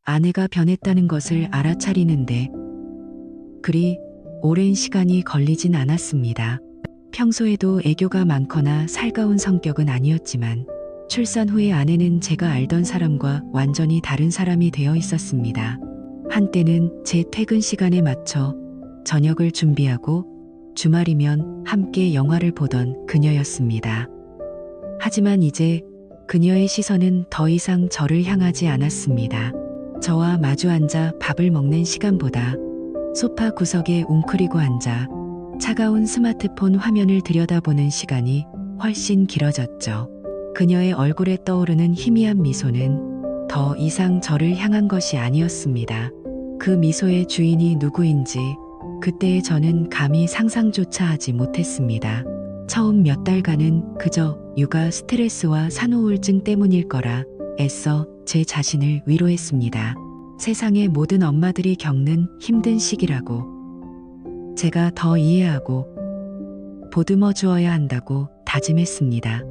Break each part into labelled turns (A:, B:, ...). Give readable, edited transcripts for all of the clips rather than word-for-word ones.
A: 아내가 변했다는 것을 알아차리는데 그리 오랜 시간이 걸리진 않았습니다. 평소에도 애교가 많거나 살가운 성격은 아니었지만 출산 후에 아내는 제가 알던 사람과 완전히 다른 사람이 되어 있었습니다. 한때는 제 퇴근 시간에 맞춰 저녁을 준비하고 주말이면 함께 영화를 보던 그녀였습니다. 하지만 이제 그녀의 시선은 더 이상 저를 향하지 않았습니다. 저와 마주 앉아 밥을 먹는 시간보다 소파 구석에 웅크리고 앉아 차가운 스마트폰 화면을 들여다보는 시간이 훨씬 길어졌죠. 그녀의 얼굴에 떠오르는 희미한 미소는 더 이상 저를 향한 것이 아니었습니다. 그 미소의 주인이 누구인지 그때의 저는 감히 상상조차 하지 못했습니다. 처음 몇 달간은 그저 육아 스트레스와 산후우울증 때문일 거라 애써 제 자신을 위로했습니다. 세상의 모든 엄마들이 겪는 힘든 시기라고 제가 더 이해하고 보듬어 주어야 한다고 다짐했습니다.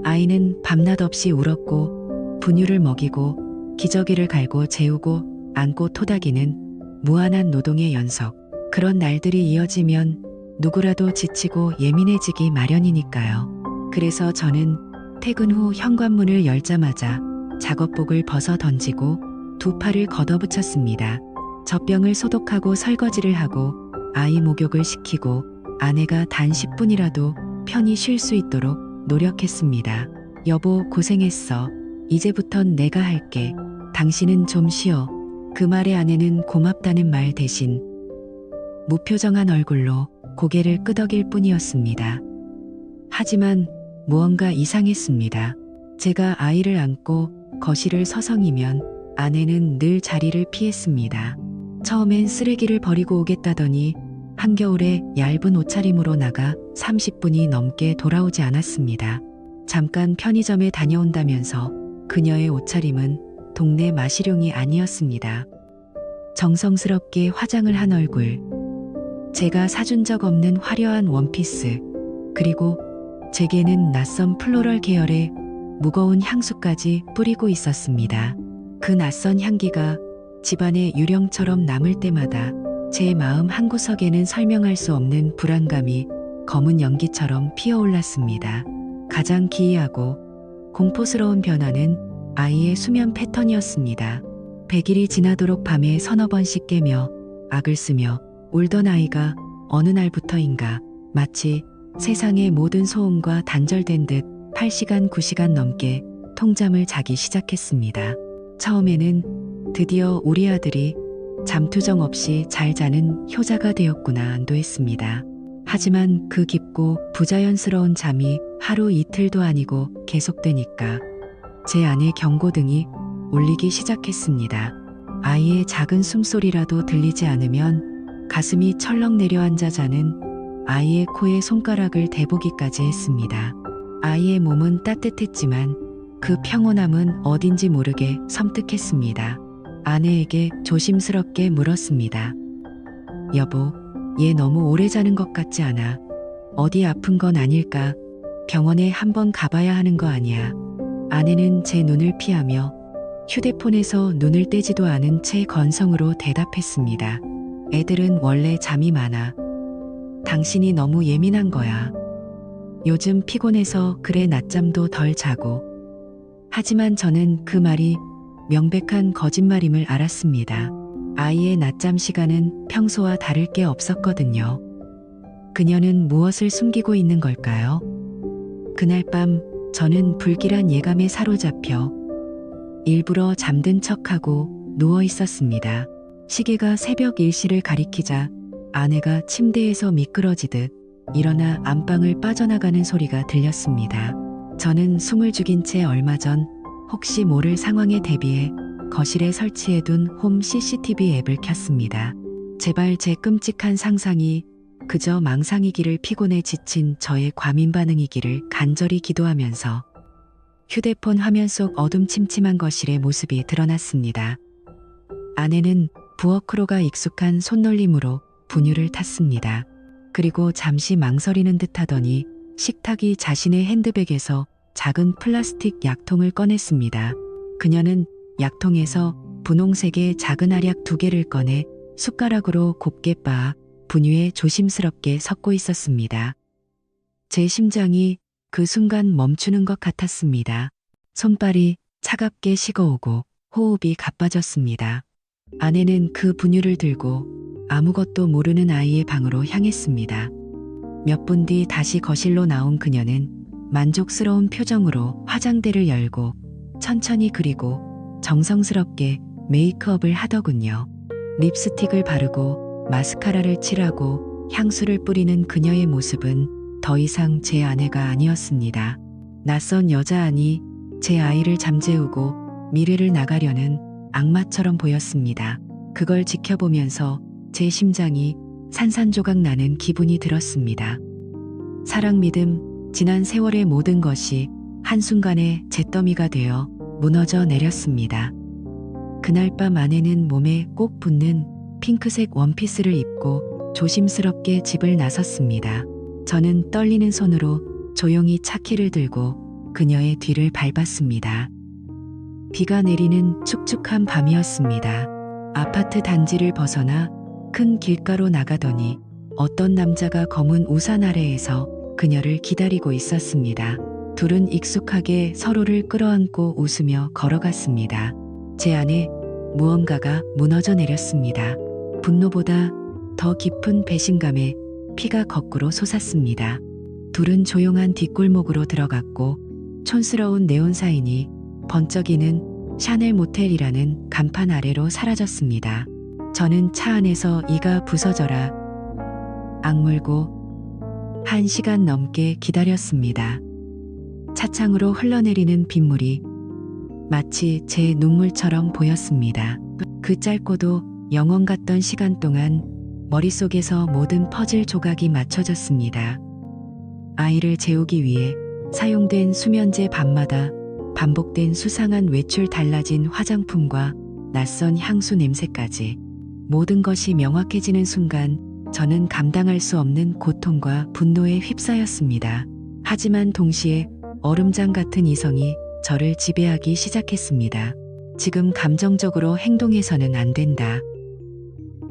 A: 아이는 밤낮 없이 울었고 분유를 먹이고 기저귀를 갈고 재우고 안고 토닥이는 무한한 노동의 연속. 그런 날들이 이어지면 누구라도 지치고 예민해지기 마련이니까요. 그래서 저는 퇴근 후 현관문을 열자마자 작업복을 벗어 던지고 두 팔을 걷어붙였습니다. 젖병을 소독하고 설거지를 하고 아이 목욕을 시키고 아내가 단 10분이라도 편히 쉴 수 있도록 노력했습니다. 여보, 고생했어. 이제부턴 내가 할게. 당신은 좀 쉬어. 그 말에 아내는 고맙다는 말 대신 무표정한 얼굴로 고개를 끄덕일 뿐이었습니다. 하지만 무언가 이상했습니다. 제가 아이를 안고 거실을 서성이면 아내는 늘 자리를 피했습니다. 처음엔 쓰레기를 버리고 오겠다더니 한겨울에 얇은 옷차림으로 나가 30분이 넘게 돌아오지 않았습니다. 잠깐 편의점에 다녀온다면서 그녀의 옷차림은 동네 마시룡이 아니었습니다. 정성스럽게 화장을 한 얼굴, 제가 사준 적 없는 화려한 원피스, 그리고 제게는 낯선 플로럴 계열의 무거운 향수까지 뿌리고 있었습니다. 그 낯선 향기가 집안의 유령처럼 남을 때마다 제 마음 한구석에는 설명할 수 없는 불안감이 검은 연기처럼 피어올랐습니다. 가장 기이하고 공포스러운 변화는 아이의 수면 패턴이었습니다. 100일이 지나도록 밤에 서너 번씩 깨며 악을 쓰며 울던 아이가 어느 날부터인가 마치 세상의 모든 소음과 단절된 듯 8시간 9시간 넘게 통잠을 자기 시작했습니다. 처음에는 드디어 우리 아들이 잠투정 없이 잘 자는 효자가 되었구나 안도했습니다. 하지만 그 깊고 부자연스러운 잠이 하루 이틀도 아니고 계속되니까 제 안의 경고등이 울리기 시작했습니다. 아이의 작은 숨소리라도 들리지 않으면 가슴이 철렁 내려앉아 자는 아이의 코에 손가락을 대보기까지 했습니다. 아이의 몸은 따뜻했지만 그 평온함은 어딘지 모르게 섬뜩했습니다. 아내에게 조심스럽게 물었습니다. 여보, 얘 너무 오래 자는 것 같지 않아? 어디 아픈 건 아닐까? 병원에 한번 가봐야 하는 거 아니야? 아내는 제 눈을 피하며 휴대폰에서 눈을 떼지도 않은 채 건성으로 대답했습니다. 애들은 원래 잠이 많아. 당신이 너무 예민한 거야. 요즘 피곤해서 그래 낮잠도 덜 자고. 하지만 저는 그 말이 명백한 거짓말임을 알았습니다. 아이의 낮잠 시간은 평소와 다를 게 없었거든요. 그녀는 무엇을 숨기고 있는 걸까요? 그날 밤 저는 불길한 예감에 사로잡혀 일부러 잠든 척하고 누워 있었습니다. 시계가 새벽 1시를 가리키자 아내가 침대에서 미끄러지듯 일어나 안방을 빠져나가는 소리가 들렸습니다. 저는 숨을 죽인 채 얼마 전 혹시 모를 상황에 대비해 거실에 설치해둔 홈 CCTV 앱을 켰습니다. 제발 제 끔찍한 상상이 그저 망상이기를, 피곤에 지친 저의 과민 반응이기를 간절히 기도하면서 휴대폰 화면 속 어둠침침한 거실의 모습이 드러났습니다. 아내는 부엌으로가 익숙한 손놀림으로 분유를 탔습니다. 그리고 잠시 망설이는 듯 하더니 식탁이 자신의 핸드백에서 작은 플라스틱 약통을 꺼냈습니다. 그녀는 약통에서 분홍색의 작은 알약 2개를 꺼내 숟가락으로 곱게 빻아 분유에 조심스럽게 섞고 있었습니다. 제 심장이 그 순간 멈추는 것 같았습니다. 손발이 차갑게 식어오고 호흡이 가빠졌습니다. 아내는 그 분유를 들고 아무것도 모르는 아이의 방으로 향했습니다. 몇 분 뒤 다시 거실로 나온 그녀는 만족스러운 표정으로 화장대를 열고 천천히 그리고 정성스럽게 메이크업을 하더군요. 립스틱을 바르고 마스카라를 칠하고 향수를 뿌리는 그녀의 모습은 더 이상 제 아내가 아니었습니다. 낯선 여자 아니 제 아이를 잠재우고 미래를 나가려는 악마처럼 보였습니다. 그걸 지켜보면서 제 심장이 산산조각 나는 기분이 들었습니다. 사랑, 믿음, 지난 세월의 모든 것이 한순간에 잿더미가 되어 무너져 내렸습니다. 그날 밤 아내는 몸에 꼭 붙는 핑크색 원피스를 입고 조심스럽게 집을 나섰습니다. 저는 떨리는 손으로 조용히 차키를 들고 그녀의 뒤를 밟았습니다. 비가 내리는 축축한 밤이었습니다. 아파트 단지를 벗어나 큰 길가로 나가더니 어떤 남자가 검은 우산 아래에서 그녀를 기다리고 있었습니다. 둘은 익숙하게 서로를 끌어안고 웃으며 걸어갔습니다. 제 안에 무언가가 무너져 내렸습니다. 분노보다 더 깊은 배신감에 피가 거꾸로 솟았습니다. 둘은 조용한 뒷골목으로 들어갔고 촌스러운 네온사인이 번쩍이는 샤넬 모텔이라는 간판 아래로 사라졌습니다. 저는 차 안에서 이가 부서져라 악물고 1시간 넘게 기다렸습니다. 차창으로 흘러내리는 빗물이 마치 제 눈물처럼 보였습니다. 그 짧고도 영원 같던 시간 동안 머릿속에서 모든 퍼즐 조각이 맞춰졌습니다. 아이를 재우기 위해 사용된 수면제 밤마다 반복된 수상한 외출, 달라진 화장품과 낯선 향수 냄새까지 모든 것이 명확해지는 순간 저는 감당할 수 없는 고통과 분노에 휩싸였습니다. 하지만 동시에 얼음장 같은 이성이 저를 지배하기 시작했습니다. 지금 감정적으로 행동해서는 안 된다.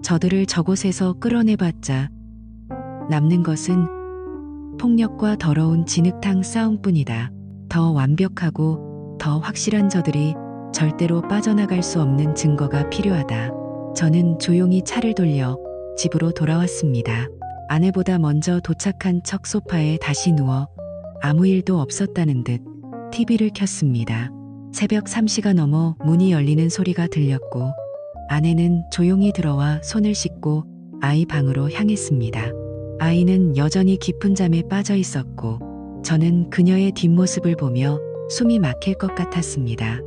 A: 저들을 저곳에서 끌어내봤자 남는 것은 폭력과 더러운 진흙탕 싸움뿐이다. 더 완벽하고 더 확실한 저들이 절대로 빠져나갈 수 없는 증거가 필요하다. 저는 조용히 차를 돌려 집으로 돌아왔습니다. 아내보다 먼저 도착한 척 소파에 다시 누워 아무 일도 없었다는 듯 TV를 켰습니다. 새벽 3시가 넘어 문이 열리는 소리가 들렸고 아내는 조용히 들어와 손을 씻고 아이 방으로 향했습니다. 아이는 여전히 깊은 잠에 빠져 있었고 저는 그녀의 뒷모습을 보며 숨이 막힐 것 같았습니다.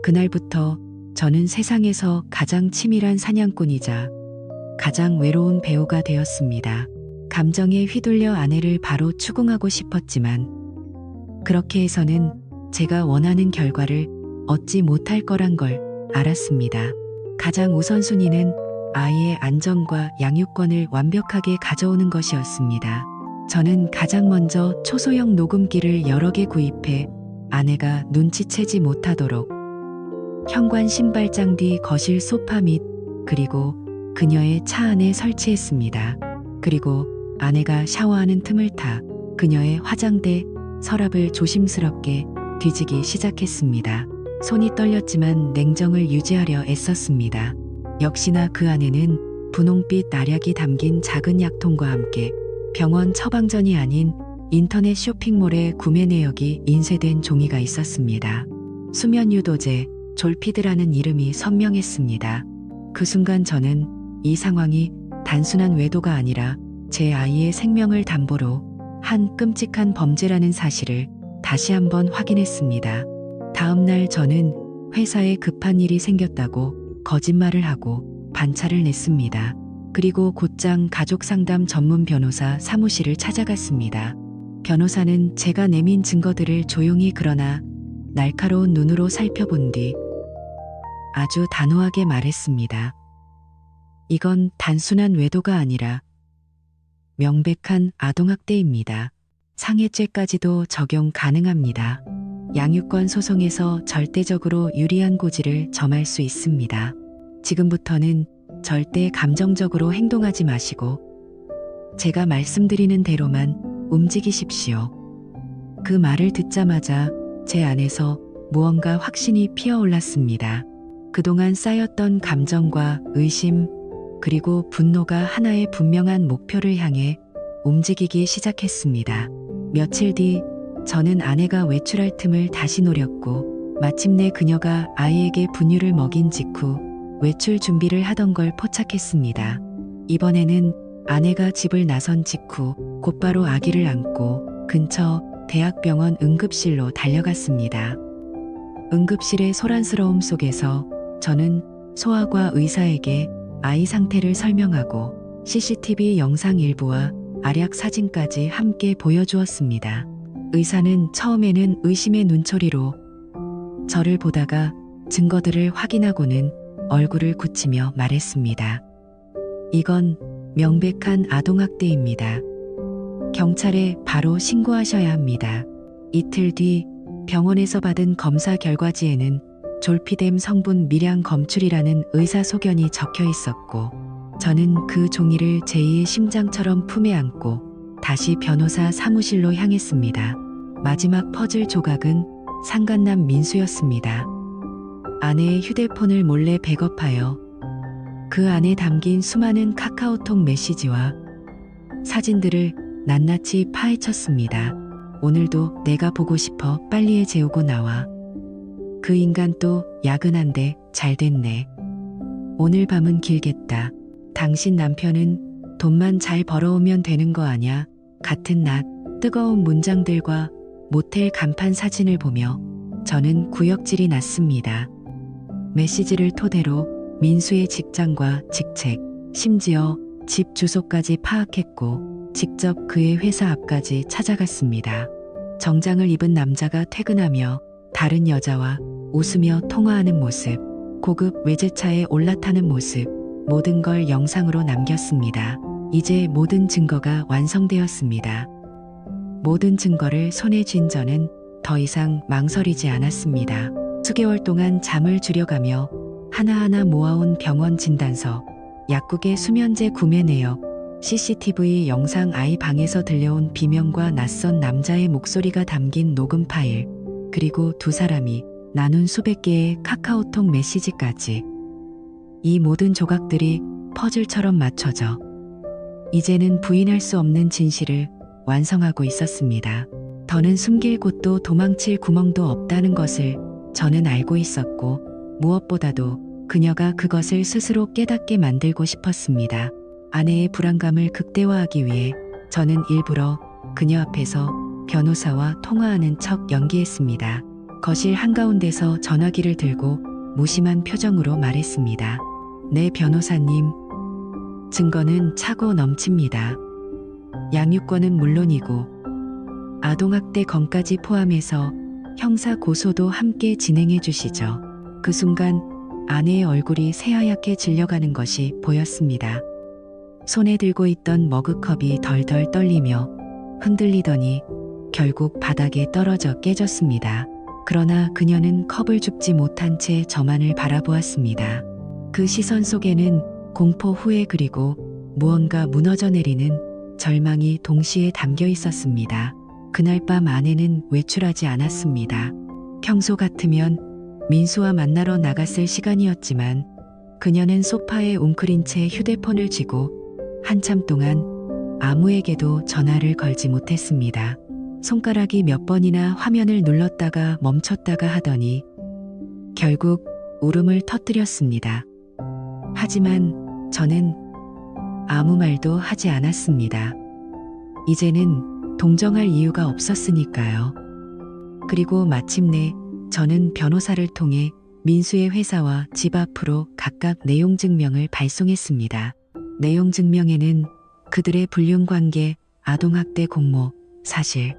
A: 그날부터 저는 세상에서 가장 치밀한 사냥꾼이자 가장 외로운 배우가 되었습니다. 감정에 휘둘려 아내를 바로 추궁하고 싶었지만 그렇게 해서는 제가 원하는 결과를 얻지 못할 거란 걸 알았습니다. 가장 우선순위는 아이의 안전과 양육권을 완벽하게 가져오는 것이었습니다. 저는 가장 먼저 초소형 녹음기를 여러 개 구입해 아내가 눈치채지 못하도록 현관 신발장 뒤 거실 소파 밑 그리고 그녀의 차 안에 설치했습니다. 그리고 아내가 샤워하는 틈을 타 그녀의 화장대 서랍을 조심스럽게 뒤지기 시작했습니다. 손이 떨렸지만 냉정을 유지하려 애썼습니다. 역시나 그 안에는 분홍빛 알약이 담긴 작은 약통과 함께 병원 처방전이 아닌 인터넷 쇼핑몰의 구매 내역이 인쇄된 종이가 있었습니다. 수면 유도제 졸피드라는 이름이 선명했습니다. 그 순간 저는 이 상황이 단순한 외도가 아니라 제 아이의 생명을 담보로 한 끔찍한 범죄라는 사실을 다시 한번 확인했습니다. 다음 날 저는 회사에 급한 일이 생겼다고 거짓말을 하고 반차를 냈습니다. 그리고 곧장 가족상담 전문 변호사 사무실을 찾아갔습니다. 변호사는 제가 내민 증거들을 조용히 그러나 날카로운 눈으로 살펴본 뒤 아주 단호하게 말했습니다. 이건 단순한 외도가 아니라 명백한 아동학대입니다. 상해죄까지도 적용 가능합니다. 양육권 소송에서 절대적으로 유리한 고지를 점할 수 있습니다. 지금부터는 절대 감정적으로 행동하지 마시고 제가 말씀드리는 대로만 움직이십시오. 그 말을 듣자마자 제 안에서 무언가 확신이 피어올랐습니다. 그동안 쌓였던 감정과 의심, 그리고 분노가 하나의 분명한 목표를 향해 움직이기 시작했습니다. 며칠 뒤 저는 아내가 외출할 틈을 다시 노렸고 마침내 그녀가 아이에게 분유를 먹인 직후 외출 준비를 하던 걸 포착했습니다. 이번에는 아내가 집을 나선 직후 곧바로 아기를 안고 근처 대학병원 응급실로 달려갔습니다. 응급실의 소란스러움 속에서 저는 소아과 의사에게 아이 상태를 설명하고 CCTV 영상 일부와 알약 사진까지 함께 보여주었습니다. 의사는 처음에는 의심의 눈초리로 저를 보다가 증거들을 확인하고는 얼굴을 굳히며 말했습니다. 이건 명백한 아동학대입니다. 경찰에 바로 신고하셔야 합니다. 이틀 뒤 병원에서 받은 검사 결과지에는 졸피뎀 성분 미량 검출이라는 의사소견이 적혀 있었고 저는 그 종이를 제2의 심장처럼 품에 안고 다시 변호사 사무실로 향했습니다. 마지막 퍼즐 조각은 상간남 민수였습니다. 아내의 휴대폰을 몰래 백업하여 그 안에 담긴 수많은 카카오톡 메시지와 사진들을 낱낱이 파헤쳤습니다. 오늘도 내가 보고 싶어 빨리에 재우고 나와. 그 인간 또 야근한데 잘 됐네. 오늘 밤은 길겠다. 당신 남편은 돈만 잘 벌어오면 되는 거 아냐? 같은 낮 뜨거운 문장들과 모텔 간판 사진을 보며 저는 구역질이 났습니다. 메시지를 토대로 민수의 직장과 직책, 심지어 집 주소까지 파악했고 직접 그의 회사 앞까지 찾아갔습니다. 정장을 입은 남자가 퇴근하며 다른 여자와 웃으며 통화하는 모습, 고급 외제차에 올라타는 모습, 모든 걸 영상으로 남겼습니다. 이제 모든 증거가 완성되었습니다. 모든 증거를 손에 쥔 저는 더 이상 망설이지 않았습니다. 수개월 동안 잠을 줄여가며 하나하나 모아온 병원 진단서, 약국의 수면제 구매 내역, CCTV 영상 아이 방에서 들려온 비명과 낯선 남자의 목소리가 담긴 녹음 파일, 그리고 두 사람이 나눈 수백 개의 카카오톡 메시지까지. 이 모든 조각들이 퍼즐처럼 맞춰져 이제는 부인할 수 없는 진실을 완성하고 있었습니다. 더는 숨길 곳도 도망칠 구멍도 없다는 것을 저는 알고 있었고 무엇보다도 그녀가 그것을 스스로 깨닫게 만들고 싶었습니다. 아내의 불안감을 극대화하기 위해 저는 일부러 그녀 앞에서 변호사와 통화하는 척 연기했습니다. 거실 한가운데서 전화기를 들고 무심한 표정으로 말했습니다. 네, 변호사님. 증거는 차고 넘칩니다. 양육권은 물론이고 아동학대 건까지 포함해서 형사 고소도 함께 진행해 주시죠. 그 순간 아내의 얼굴이 새하얗게 질려가는 것이 보였습니다. 손에 들고 있던 머그컵이 덜덜 떨리며 흔들리더니 결국 바닥에 떨어져 깨졌습니다. 그러나 그녀는 컵을 줍지 못한 채 저만을 바라보았습니다. 그 시선 속에는 공포 후회 그리고 무언가 무너져 내리는 절망이 동시에 담겨 있었습니다. 그날 밤 아내는 외출하지 않았습니다. 평소 같으면 민수와 만나러 나갔을 시간이었지만 그녀는 소파에 웅크린 채 휴대폰을 쥐고 한참 동안 아무에게도 전화를 걸지 못했습니다. 손가락이 몇 번이나 화면을 눌렀다가 멈췄다가 하더니 결국 울음을 터뜨렸습니다. 하지만 저는 아무 말도 하지 않았습니다. 이제는 동정할 이유가 없었으니까요. 그리고 마침내 저는 변호사를 통해 민수의 회사와 집 앞으로 각각 내용 증명을 발송했습니다. 내용 증명에는 그들의 불륜관계, 아동학대 공모, 사실,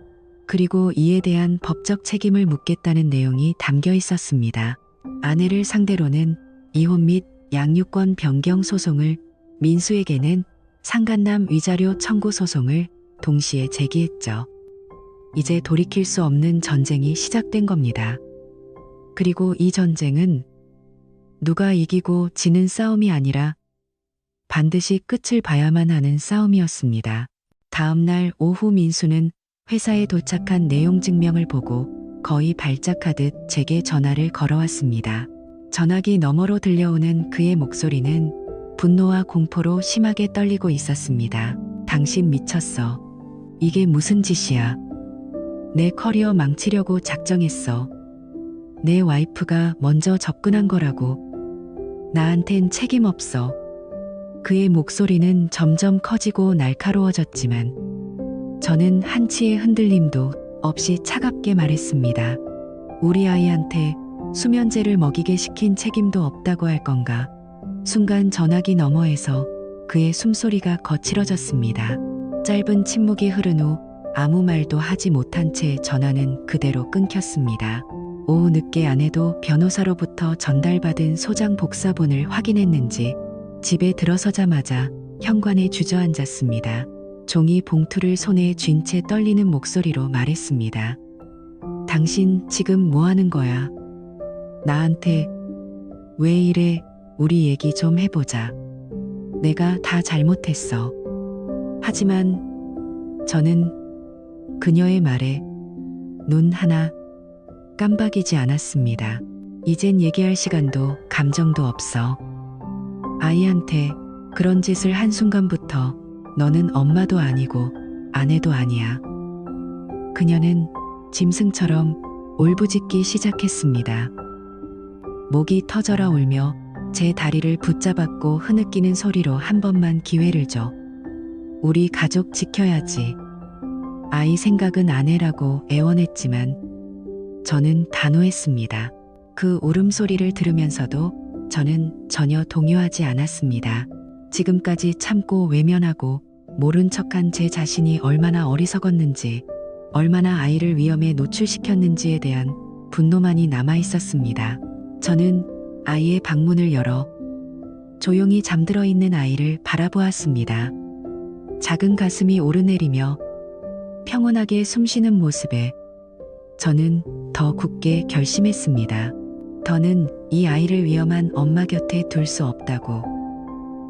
A: 그리고 이에 대한 법적 책임을 묻겠다는 내용이 담겨 있었습니다. 아내를 상대로는 이혼 및 양육권 변경 소송을, 민수에게는 상간남 위자료 청구 소송을 동시에 제기했죠. 이제 돌이킬 수 없는 전쟁이 시작된 겁니다. 그리고 이 전쟁은 누가 이기고 지는 싸움이 아니라 반드시 끝을 봐야만 하는 싸움이었습니다. 다음 날 오후 민수는 회사에 도착한 내용 증명을 보고 거의 발작하듯 제게 전화를 걸어왔습니다. 전화기 너머로 들려오는 그의 목소리는 분노와 공포로 심하게 떨리고 있었습니다. 당신 미쳤어. 이게 무슨 짓이야. 내 커리어 망치려고 작정했어. 내 와이프가 먼저 접근한 거라고. 나한텐 책임 없어. 그의 목소리는 점점 커지고 날카로워졌지만 저는 한치의 흔들림도 없이 차갑게 말했습니다. 우리 아이한테 수면제를 먹이게 시킨 책임도 없다고 할 건가. 순간 전화기 너머에서 그의 숨소리가 거칠어졌습니다. 짧은 침묵이 흐른 후 아무 말도 하지 못한 채 전화는 그대로 끊겼습니다. 오후 늦게 아내도 변호사로부터 전달받은 소장 복사본을 확인했는지 집에 들어서자마자 현관에 주저앉았습니다. 종이 봉투를 손에 쥔 채 떨리는 목소리로 말했습니다. 당신 지금 뭐 하는 거야? 나한테 왜 이래? 우리 얘기 좀 해보자. 내가 다 잘못했어. 하지만 저는 그녀의 말에 눈 하나 깜박이지 않았습니다. 이젠 얘기할 시간도 감정도 없어. 아이한테 그런 짓을 한 순간부터 너는 엄마도 아니고 아내도 아니야. 그녀는 짐승처럼 울부짖기 시작했습니다. 목이 터져라 울며 제 다리를 붙잡았고 흐느끼는 소리로 한 번만 기회를 줘. 우리 가족 지켜야지. 아이 생각은 안 해라고 애원했지만 저는 단호했습니다. 그 울음소리를 들으면서도 저는 전혀 동요하지 않았습니다. 지금까지 참고 외면하고 모른 척한 제 자신이 얼마나 어리석었는지, 얼마나 아이를 위험에 노출시켰는지에 대한 분노만이 남아 있었습니다. 저는 아이의 방문을 열어 조용히 잠들어 있는 아이를 바라보았습니다. 작은 가슴이 오르내리며 평온하게 숨쉬는 모습에 저는 더 굳게 결심했습니다. 더는 이 아이를 위험한 엄마 곁에 둘 수 없다고.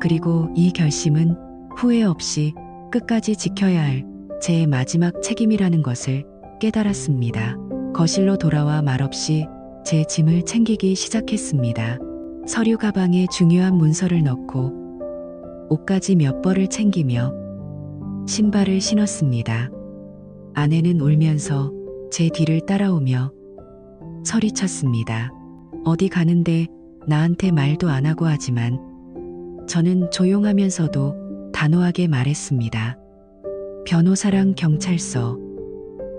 A: 그리고 이 결심은 후회 없이 끝까지 지켜야 할 제 마지막 책임이라는 것을 깨달았습니다. 거실로 돌아와 말없이 제 짐을 챙기기 시작했습니다. 서류 가방에 중요한 문서를 넣고 옷까지 몇 벌을 챙기며 신발을 신었습니다. 아내는 울면서 제 뒤를 따라오며 소리쳤습니다. 어디 가는데 나한테 말도 안 하고. 하지만 저는 조용하면서도 단호하게 말했습니다. 변호사랑 경찰서.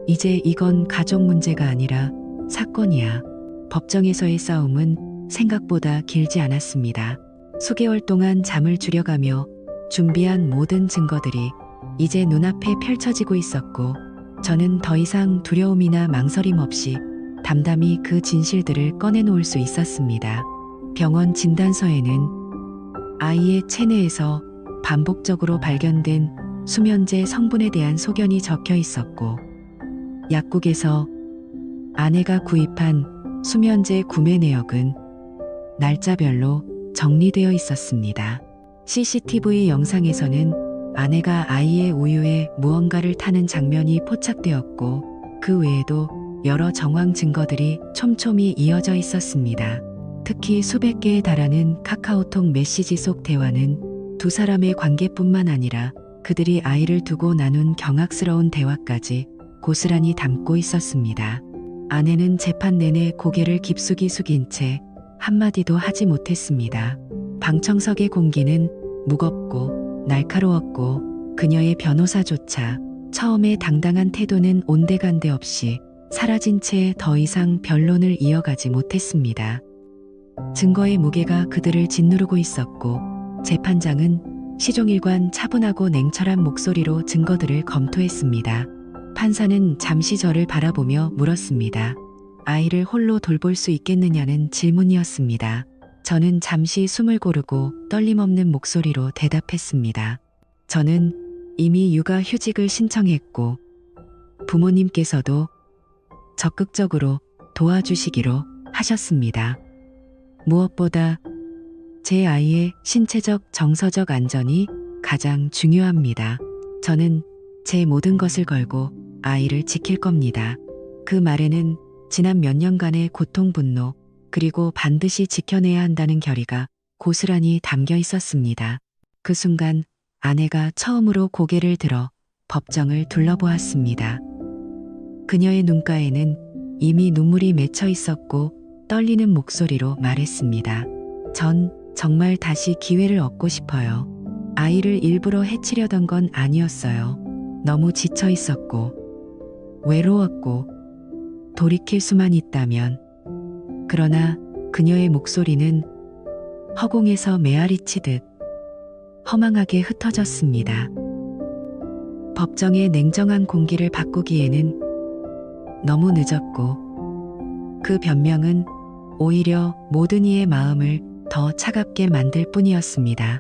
A: 이제 이건 가족 문제가 아니라 사건이야. 법정에서의 싸움은 생각보다 길지 않았습니다. 수개월 동안 잠을 줄여가며 준비한 모든 증거들이 이제 눈앞에 펼쳐지고 있었고, 저는 더 이상 두려움이나 망설임 없이 담담히 그 진실들을 꺼내놓을 수 있었습니다. 병원 진단서에는 아이의 체내에서 반복적으로 발견된 수면제 성분에 대한 소견이 적혀 있었고, 약국에서 아내가 구입한 수면제 구매 내역은 날짜별로 정리되어 있었습니다. CCTV 영상에서는 아내가 아이의 우유에 무언가를 타는 장면이 포착되었고, 그 외에도 여러 정황 증거들이 촘촘히 이어져 있었습니다. 특히 수백 개에 달하는 카카오톡 메시지 속 대화는 두 사람의 관계뿐만 아니라 그들이 아이를 두고 나눈 경악스러운 대화까지 고스란히 담고 있었습니다. 아내는 재판 내내 고개를 깊숙이 숙인 채 한마디도 하지 못했습니다. 방청석의 공기는 무겁고 날카로웠고, 그녀의 변호사조차 처음에 당당한 태도는 온데간데 없이 사라진 채 더 이상 변론을 이어가지 못했습니다. 증거의 무게가 그들을 짓누르고 있었고, 재판장은 시종일관 차분하고 냉철한 목소리로 증거들을 검토했습니다. 판사는 잠시 저를 바라보며 물었습니다. 아이를 홀로 돌볼 수 있겠느냐는 질문이었습니다. 저는 잠시 숨을 고르고 떨림 없는 목소리로 대답했습니다. 저는 이미 육아 휴직을 신청했고 부모님께서도 적극적으로 도와주시기로 하셨습니다. 무엇보다 제 아이의 신체적, 정서적 안전이 가장 중요합니다. 저는 제 모든 것을 걸고 아이를 지킬 겁니다. 그 말에는 지난 몇 년간의 고통, 분노, 그리고 반드시 지켜내야 한다는 결의가 고스란히 담겨 있었습니다. 그 순간 아내가 처음으로 고개를 들어 법정을 둘러보았습니다. 그녀의 눈가에는 이미 눈물이 맺혀 있었고 떨리는 목소리로 말했습니다. 전 정말 다시 기회를 얻고 싶어요. 아이를 일부러 해치려던 건 아니었어요. 너무 지쳐 있었고 외로웠고 돌이킬 수만 있다면. 그러나 그녀의 목소리는 허공에서 메아리 치듯 허망하게 흩어졌습니다. 법정의 냉정한 공기를 바꾸기에는 너무 늦었고 그 변명은 오히려 모든 이의 마음을 더 차갑게 만들 뿐이었습니다.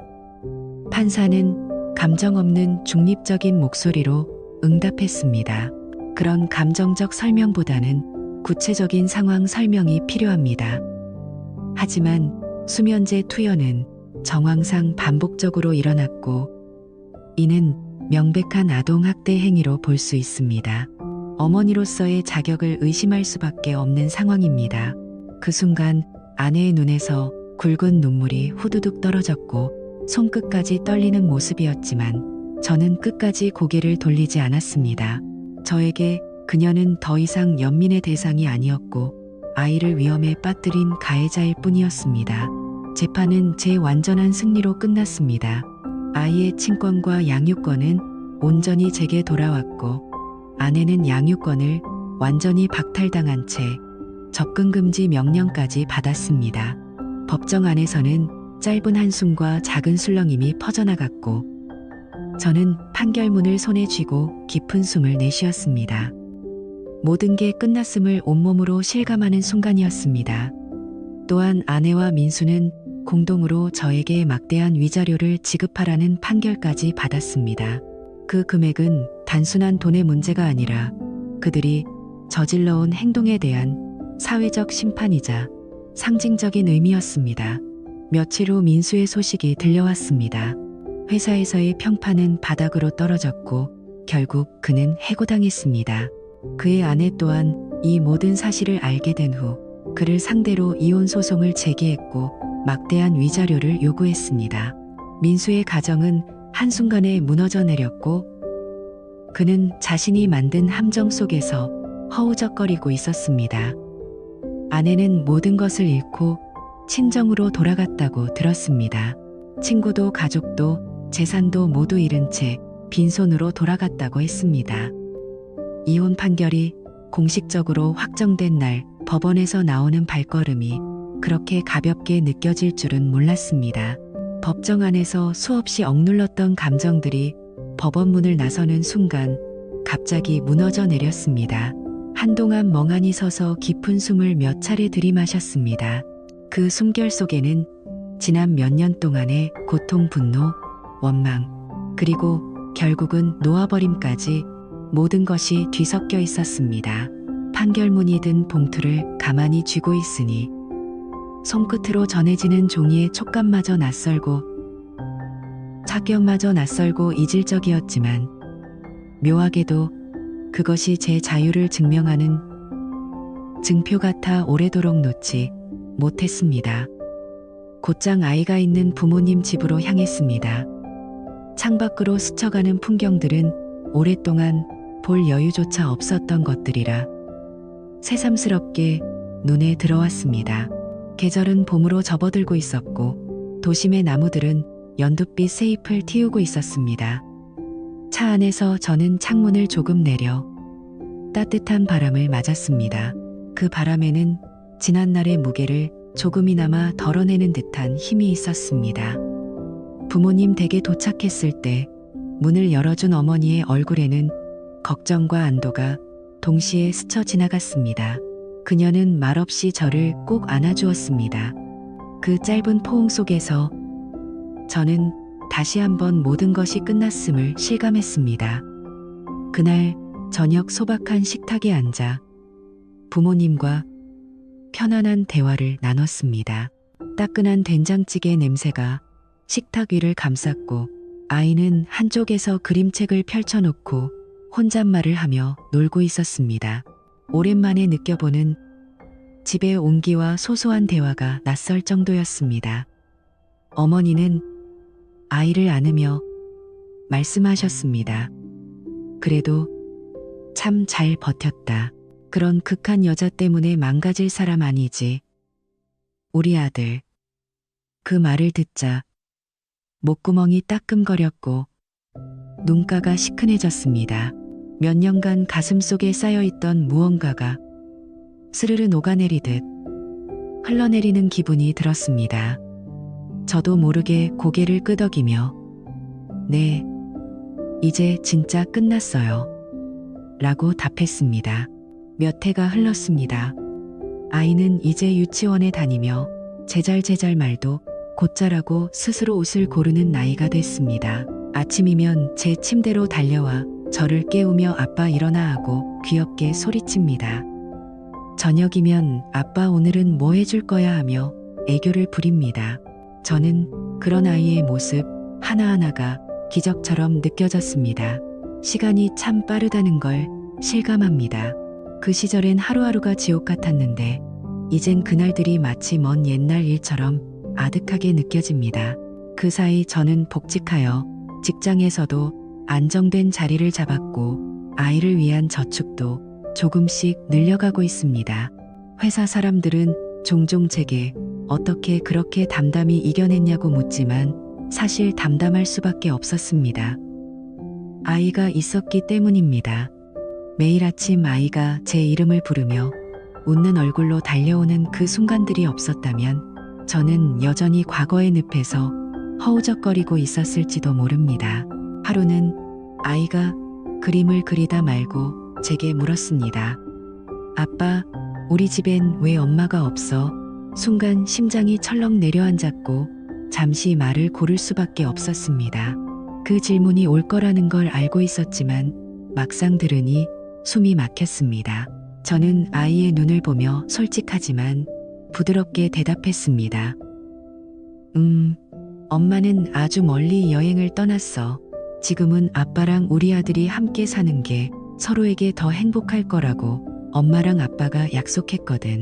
A: 판사는 감정 없는 중립적인 목소리로 응답했습니다. 그런 감정적 설명보다는 구체적인 상황 설명이 필요합니다. 하지만 수면제 투여는 정황상 반복적으로 일어났고 이는 명백한 아동학대 행위로 볼 수 있습니다. 어머니로서의 자격을 의심할 수밖에 없는 상황입니다. 그 순간 아내의 눈에서 굵은 눈물이 후두둑 떨어졌고 손끝까지 떨리는 모습이었지만 저는 끝까지 고개를 돌리지 않았습니다. 저에게 그녀는 더 이상 연민의 대상이 아니었고 아이를 위험에 빠뜨린 가해자일 뿐이었습니다. 재판은 제 완전한 승리로 끝났습니다. 아이의 친권과 양육권은 온전히 제게 돌아왔고 아내는 양육권을 완전히 박탈당한 채 접근금지 명령까지 받았습니다. 법정 안에서는 짧은 한숨과 작은 술렁임이 퍼져나갔고 저는 판결문을 손에 쥐고 깊은 숨을 내쉬었습니다. 모든 게 끝났음을 온몸으로 실감하는 순간이었습니다. 또한 아내와 민수는 공동으로 저에게 막대한 위자료를 지급하라는 판결까지 받았습니다. 그 금액은 단순한 돈의 문제가 아니라 그들이 저질러온 행동에 대한 사회적 심판이자 상징적인 의미였습니다. 며칠 후 민수의 소식이 들려왔습니다. 회사에서의 평판은 바닥으로 떨어졌고 결국 그는 해고당했습니다. 그의 아내 또한 이 모든 사실을 알게 된 후 그를 상대로 이혼 소송을 제기했고 막대한 위자료를 요구했습니다. 민수의 가정은 한순간에 무너져 내렸고 그는 자신이 만든 함정 속에서 허우적거리고 있었습니다. 아내는 모든 것을 잃고 친정으로 돌아갔다고 들었습니다. 친구도 가족도 재산도 모두 잃은 채 빈손으로 돌아갔다고 했습니다. 이혼 판결이 공식적으로 확정된 날 법원에서 나오는 발걸음이 그렇게 가볍게 느껴질 줄은 몰랐습니다. 법정 안에서 수없이 억눌렀던 감정들이 법원 문을 나서는 순간 갑자기 무너져 내렸습니다. 한동안 멍하니 서서 깊은 숨을 몇 차례 들이마셨습니다. 그 숨결 속에는 지난 몇 년 동안의 고통, 분노, 원망, 그리고 결국은 놓아버림까지 모든 것이 뒤섞여 있었습니다. 판결문이 든 봉투를 가만히 쥐고 있으니 손끝으로 전해지는 종이의 촉감마저 낯설고 착경마저 낯설고 이질적이었지만 묘하게도 그것이 제 자유를 증명하는 증표 같아 오래도록 놓지 못했습니다. 곧장 아이가 있는 부모님 집으로 향했습니다. 창밖으로 스쳐가는 풍경들은 오랫동안 볼 여유조차 없었던 것들이라 새삼스럽게 눈에 들어왔습니다. 계절은 봄으로 접어들고 있었고 도심의 나무들은 연두빛 새잎을 틔우고 있었습니다. 차 안에서 저는 창문을 조금 내려 따뜻한 바람을 맞았습니다. 그 바람에는 지난날의 무게를 조금이나마 덜어내는 듯한 힘이 있었습니다. 부모님 댁에 도착했을 때 문을 열어준 어머니의 얼굴에는 걱정과 안도가 동시에 스쳐 지나갔습니다. 그녀는 말없이 저를 꼭 안아주었습니다. 그 짧은 포옹 속에서 저는 다시 한번 모든 것이 끝났음을 실감했습니다. 그날 저녁 소박한 식탁에 앉아 부모님과 편안한 대화를 나눴습니다. 따끈한 된장찌개 냄새가 식탁 위를 감쌌고 아이는 한쪽에서 그림책을 펼쳐놓고 혼잣말을 하며 놀고 있었습니다. 오랜만에 느껴보는 집의 온기와 소소한 대화가 낯설 정도였습니다. 어머니는 아이를 안으며 말씀하셨습니다. 그래도 참 잘 버텼다. 그런 극한 여자 때문에 망가질 사람 아니지. 우리 아들. 그 말을 듣자 목구멍이 따끔거렸고 눈가가 시큰해졌습니다. 몇 년간 가슴속에 쌓여있던 무언가가 스르르 녹아내리듯 흘러내리는 기분이 들었습니다. 저도 모르게 고개를 끄덕이며 네, 이제 진짜 끝났어요. 라고 답했습니다. 몇 해가 흘렀습니다. 아이는 이제 유치원에 다니며 제잘제잘 말도 곧잘하고 스스로 옷을 고르는 나이가 됐습니다. 아침이면 제 침대로 달려와 저를 깨우며 아빠 일어나 하고 귀엽게 소리칩니다. 저녁이면 아빠 오늘은 뭐 해줄 거야 하며 애교를 부립니다. 저는 그런 아이의 모습 하나하나가 기적처럼 느껴졌습니다. 시간이 참 빠르다는 걸 실감합니다. 그 시절엔 하루하루가 지옥 같았는데 이젠 그날들이 마치 먼 옛날 일처럼 아득하게 느껴집니다. 그 사이 저는 복직하여 직장에서도 안정된 자리를 잡았고 아이를 위한 저축도 조금씩 늘려가고 있습니다. 회사 사람들은 종종 제게 어떻게 그렇게 담담히 이겨냈냐고 묻지만 사실 담담할 수밖에 없었습니다. 아이가 있었기 때문입니다. 매일 아침 아이가 제 이름을 부르며 웃는 얼굴로 달려오는 그 순간들이 없었다면 저는 여전히 과거의 늪에서 허우적거리고 있었을지도 모릅니다. 하루는 아이가 그림을 그리다 말고 제게 물었습니다. 아빠, 우리 집엔 왜 엄마가 없어? 순간 심장이 철렁 내려앉았고 잠시 말을 고를 수밖에 없었습니다. 그 질문이 올 거라는 걸 알고 있었지만 막상 들으니 숨이 막혔습니다. 저는 아이의 눈을 보며 솔직하지만 부드럽게 대답했습니다. 엄마는 아주 멀리 여행을 떠났어. 지금은 아빠랑 우리 아들이 함께 사는 게 서로에게 더 행복할 거라고 엄마랑 아빠가 약속했거든.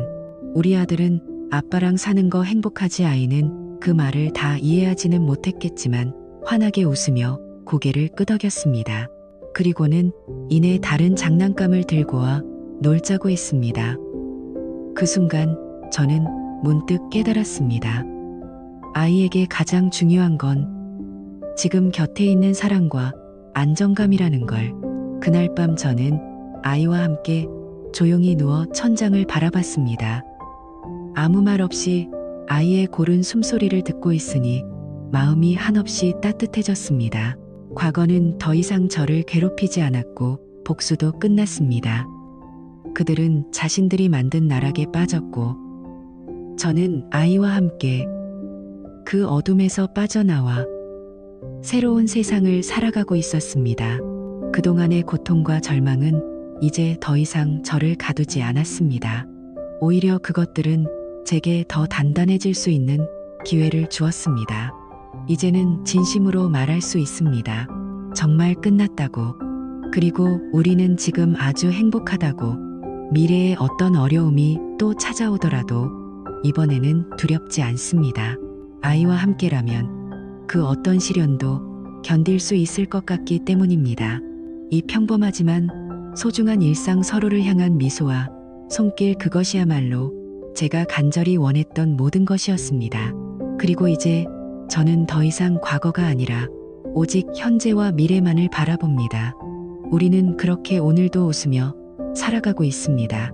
A: 우리 아들은 아빠랑 사는 거 행복하지. 아이는 그 말을 다 이해하지는 못했겠지만 환하게 웃으며 고개를 끄덕였습니다. 그리고는 이내 다른 장난감을 들고 와 놀자고 했습니다. 그 순간 저는 문득 깨달았습니다. 아이에게 가장 중요한 건 지금 곁에 있는 사랑과 안정감이라는 걸. 그날 밤 저는 아이와 함께 조용히 누워 천장을 바라봤습니다. 아무 말 없이 아이의 고른 숨소리를 듣고 있으니 마음이 한없이 따뜻해졌습니다. 과거는 더 이상 저를 괴롭히지 않았고 복수도 끝났습니다. 그들은 자신들이 만든 나락에 빠졌고 저는 아이와 함께 그 어둠에서 빠져나와 새로운 세상을 살아가고 있었습니다. 그동안의 고통과 절망은 이제 더 이상 저를 가두지 않았습니다. 오히려 그것들은 제게 더 단단해질 수 있는 기회를 주었습니다. 이제는 진심으로 말할 수 있습니다. 정말 끝났다고. 그리고 우리는 지금 아주 행복하다고. 미래에 어떤 어려움이 또 찾아오더라도 이번에는 두렵지 않습니다. 아이와 함께라면 그 어떤 시련도 견딜 수 있을 것 같기 때문입니다. 이 평범하지만 소중한 일상, 서로를 향한 미소와 손길, 그것이야말로 제가 간절히 원했던 모든 것이었습니다. 그리고 이제 저는 더 이상 과거가 아니라 오직 현재와 미래만을 바라봅니다. 우리는 그렇게 오늘도 웃으며 살아가고 있습니다.